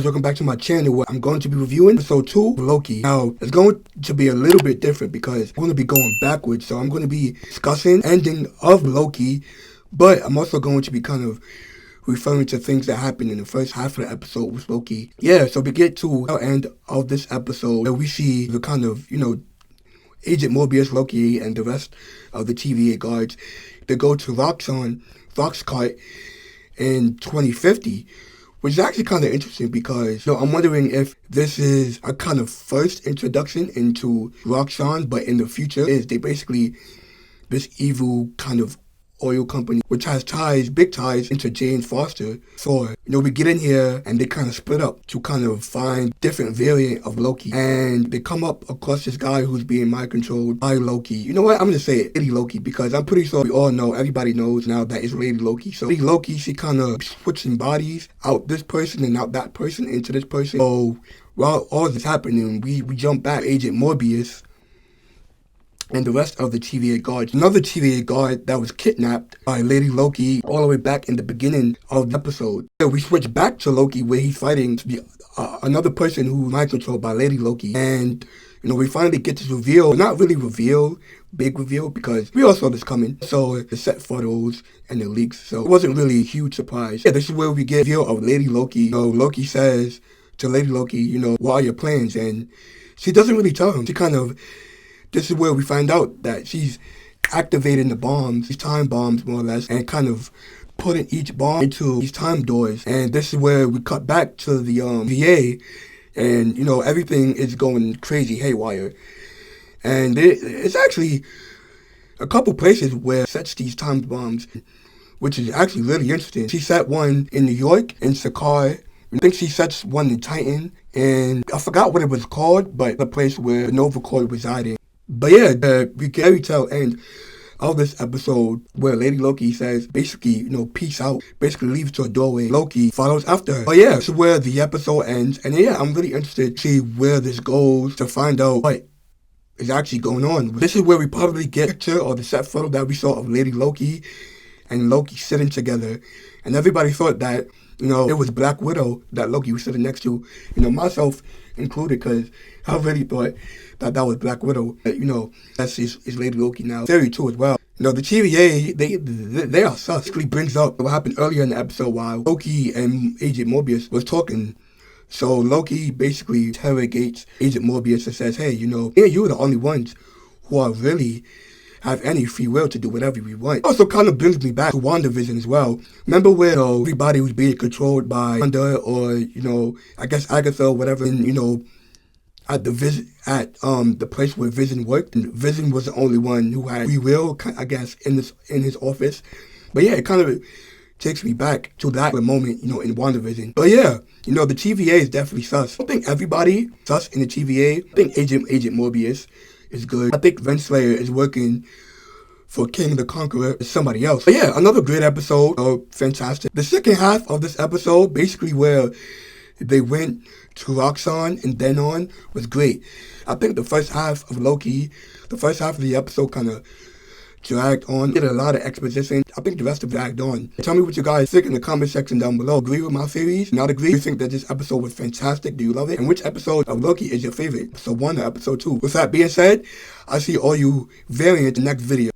Welcome back to my channel where I'm going to be reviewing episode 2 of Loki. Now, it's going to be a little bit different because I'm going to be going backwards. So I'm going to be discussing ending of Loki, but I'm also going to be kind of referring to things that happened in the first half of the episode with Loki. Yeah, so we get to the end of this episode where we see the kind of, Agent Morbius, Loki, and the rest of the TVA guards. They go to Roxcart in 2050. Which is actually kind of interesting because, I'm wondering if this is a kind of first introduction into Roxxon, but in the future they basically this evil kind of oil company, which has big ties into Jane Foster. So, we get in here and they kind of split up to kind of find different variant of Loki. And they come up across this guy who's being mind controlled by Loki. You know what? I'm going to say it, Lady Loki, because I'm pretty sure we all know, everybody knows now that it's Lady Loki. So Lady Loki, she kind of switching bodies, out this person and out that person into this person. So while all this happening, we jump back Agent Morbius and the rest of the TVA guards. Another TVA guard that was kidnapped by Lady Loki all the way back in the beginning of the episode. So we switch back to Loki where he's fighting another person who's mind controlled by Lady Loki. And, we finally get this reveal. Not really big reveal, because we all saw this coming. So the set photos and the leaks. So it wasn't really a huge surprise. Yeah, this is where we get a reveal of Lady Loki. Loki says to Lady Loki, what are your plans? And she doesn't really tell him. This is where we find out that she's activating the bombs, these time bombs more or less, and kind of putting each bomb into these time doors. And this is where we cut back to the VA, and everything is going crazy haywire. And it's actually a couple places where she sets these time bombs, which is actually really interesting. She set one in New York, in Sakaar. I think she sets one in Titan, and I forgot what it was called, but the place where the Nova Corps resided. But yeah, we can already tell end of this episode where Lady Loki says basically, peace out, basically leaves to a doorway. Loki follows after her. But yeah, this is where the episode ends. And yeah, I'm really interested to see where this goes, to find out what is actually going on. This is where we probably get a picture or the set photo that we saw of Lady Loki and Loki sitting together. And everybody thought that, it was Black Widow that Loki was sitting next to, myself included, because I really thought that was Black Widow. That's is Lady Loki now. Theory too as well. The TVA, they are sus. Basically brings up what happened earlier in the episode while Loki and Agent Morbius was talking. So Loki basically interrogates Agent Morbius and says, hey, you are the only ones who are really have any free will to do whatever we want. Also kind of brings me back to WandaVision as well. Remember where everybody was being controlled by Wanda, or I guess Agatha or whatever, and at the place where Vision worked, and Vision was the only one who had free will, I guess, in his office. But yeah, it kind of takes me back to that moment, in WandaVision. But yeah, the TVA is definitely sus. I don't think everybody sus in the TVA. I think Agent Morbius is good. I think Renslayer is working for King the Conqueror, is somebody else. But yeah, another great episode. Fantastic. The second half of this episode, basically where they went to Roxxon and then on, was great. I think the first half of Loki, the first half of the episode kind of dragged on. Did a lot of exposition. I think the rest of it dragged on. Tell me what you guys think in the comment section down below. Agree with my theories? Not agree? Do you think that this episode was fantastic? Do you love it? And which episode of Loki is your favorite? Episode 1 or episode 2? With that being said, I'll see all you variants in the next video.